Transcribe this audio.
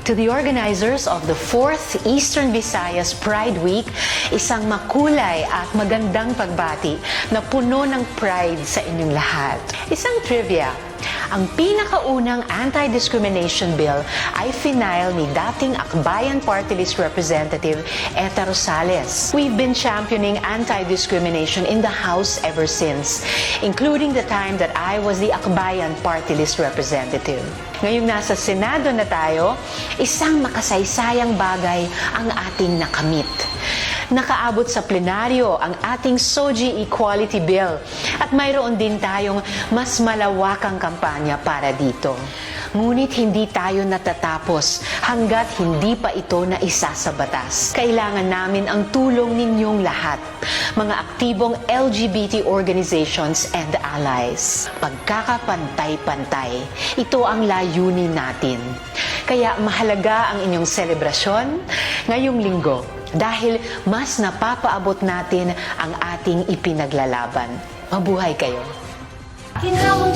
To the organizers of the 4th Eastern Visayas Pride Week, isang makulay at magandang pagbati na puno ng pride sa inyong lahat. Isang trivia, ang pinakaunang anti-discrimination bill ay final ni dating Akbayan Party List Representative Eta Rosales. We've been championing anti-discrimination in the House ever since, including the time that I was the Akbayan Party List Representative. Ngayong nasa Senado na tayo, isang makasaysayang bagay ang ating nakamit. Nakaabot sa plenaryo ang ating SOGI Equality Bill at mayroon din tayong mas malawakang kampanya para dito. Ngunit hindi tayo natatapos hanggat hindi pa ito na isa sa batas. Kailangan namin ang tulong ninyong lahat, mga aktibong LGBT organizations and allies. Pagkakapantay-pantay, ito ang layunin natin. Kaya mahalaga ang inyong selebrasyon ngayong linggo dahil mas napapaabot natin ang ating ipinaglalaban. Mabuhay kayo! Ginawang